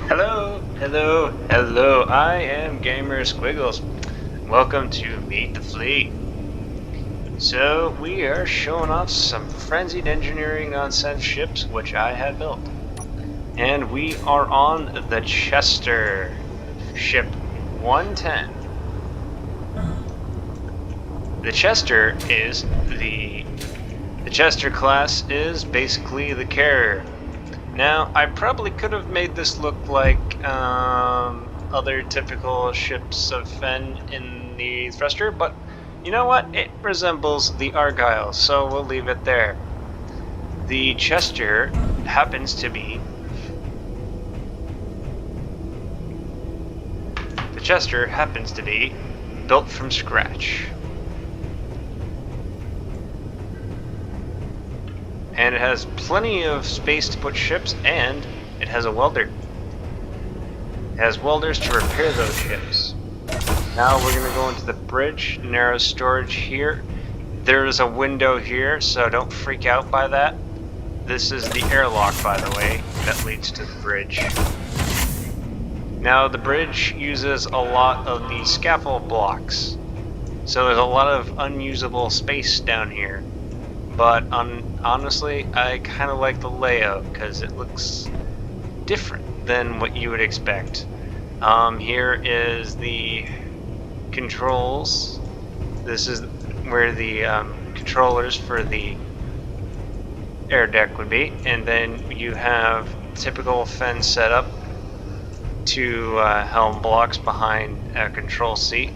Hello, hello, hello. I am Gamer Squiggles. Welcome to Meet the Fleet. So we are showing off some frenzied engineering on synth ships which I have built. And we are on the Chester, ship 110. The Chester is the Chester class is basically the carrier. Now, I probably could have made this look like other typical ships of FEN in the thruster, but you know what? It resembles the Argyle, so we'll leave it there. The Chester happens to be built from scratch. And it has plenty of space to put ships, and it has a welder. It has welders to repair those ships. Now we're going to go into the bridge, narrow storage here. There's a window here, so don't freak out by that. This is the airlock, by the way, that leads to the bridge. Now the bridge uses a lot of the scaffold blocks, so there's a lot of unusable space down here. But honestly, I kind of like the layout because it looks different than what you would expect. Here is the controls. This is where the controllers for the air deck would be, and then you have typical FEN setup. Two helm blocks behind a control seat,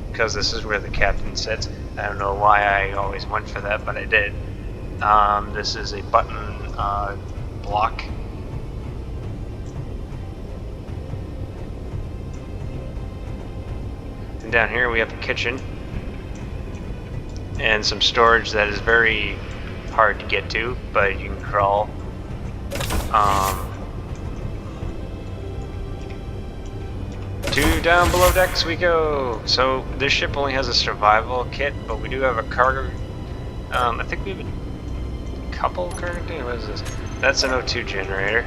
because this is where the captain sits. I don't know why I always went for that, but I did. This is a button block. And down here we have the kitchen and some storage that is very hard to get to, but you can crawl. To down below decks we go. So this ship only has a survival kit, but we do have a cargo. I think we have a couple cargo. What is this? That's an O2 generator.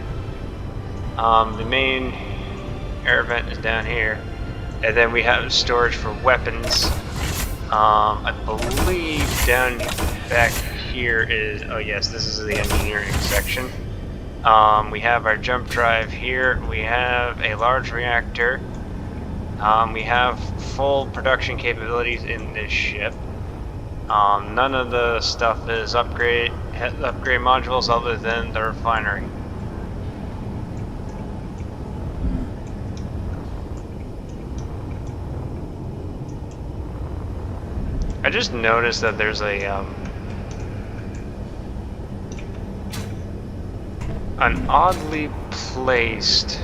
The main air vent is down here, and then we have storage for weapons. I believe down back here is. Oh yes, this is the engineering section. We have our jump drive here. We have a large reactor. We have full production capabilities in this ship. None of the stuff is upgrade modules other than the refinery. I just noticed that there's a an oddly placed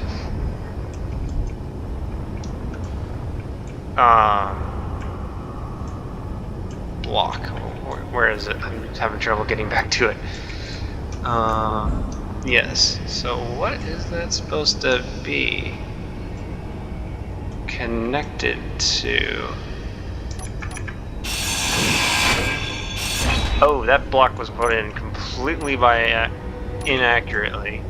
block. Where is it? I'm having trouble getting back to it. Yes. So what is that supposed to be connected to? Oh, that block was put in completely by inaccurately.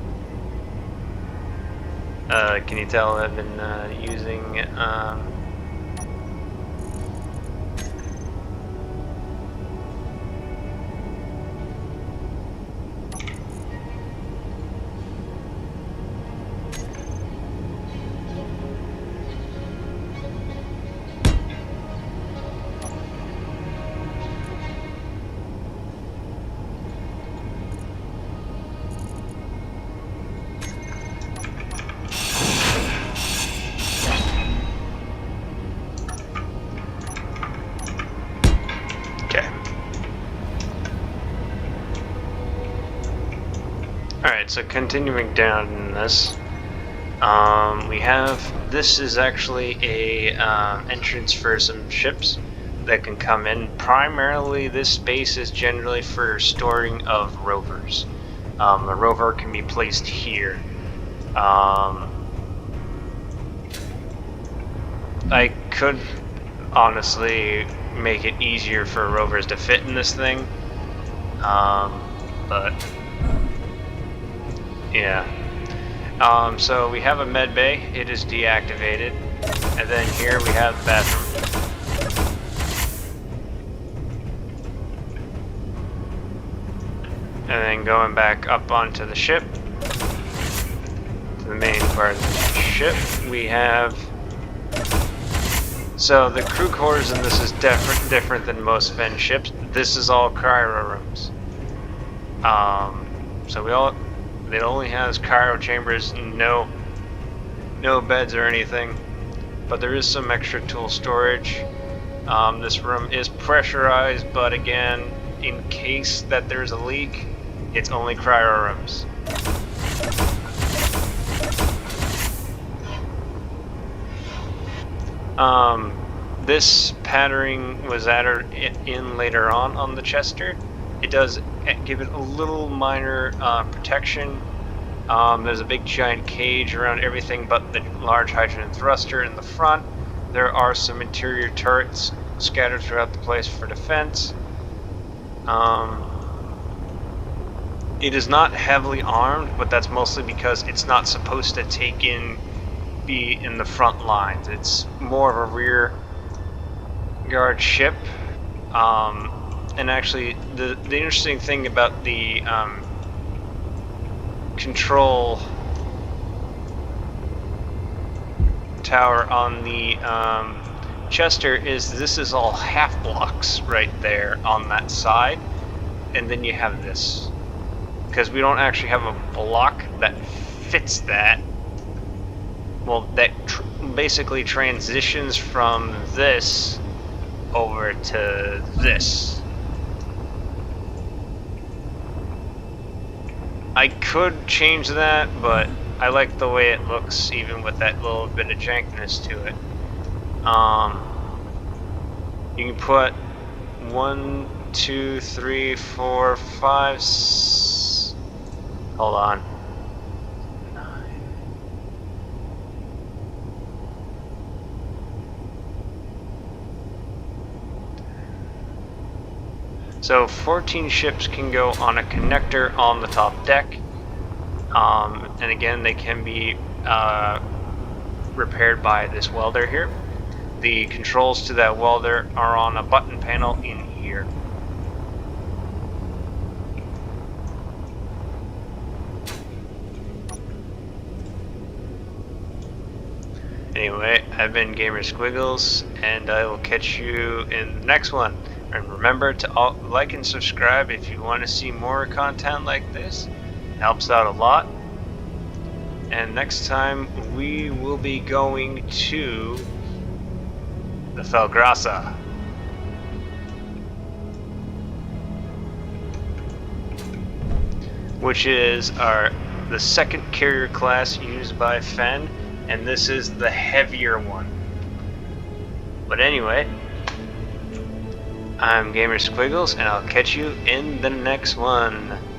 Can you tell I've been using Alright, so continuing down in this, we have, this is actually a entrance for some ships that can come in. Primarily this space is generally for storing of rovers. A rover can be placed here. I could honestly make it easier for rovers to fit in this thing, but yeah. So we have a med bay, it is deactivated, and then here we have the bathroom. And then going back up onto the ship, to the main part of the ship, we have... So the crew quarters in this is different than most FEN ships. This is all cryo rooms. So it only has cryo chambers, no beds or anything, but there is some extra tool storage. This room is pressurized, but again, in case that there's a leak, it's only cryo rooms. This patterning was added in later on the Chester. It does give it a little minor protection. There's a big giant cage around everything but the large hydrogen thruster in the front. There are some interior turrets scattered throughout the place for defense. It is not heavily armed, but that's mostly because it's not supposed to be in the front lines. It's more of a rear guard ship. And actually, the interesting thing about the control tower on the Chester is this is all half blocks right there on that side, and then you have this, because we don't actually have a block that fits that. Well, that basically transitions from this over to this. I could change that, but I like the way it looks, even with that little bit of jankiness to it. You can put 1, 2, 3, 4, 5. Hold on. 9. So 14 ships can go on a connector on the top deck, and again they can be repaired by this welder here. The controls to that welder are on a button panel in here. Anyway, I've been Gamer Squiggles, and I will catch you in the next one. And remember to like and subscribe if you want to see more content like this. It helps out a lot. And next time we will be going to the Felgrassa, which is the second carrier class used by FEN, and this is the heavier one. But anyway, I'm Gamer Squiggles, and I'll catch you in the next one.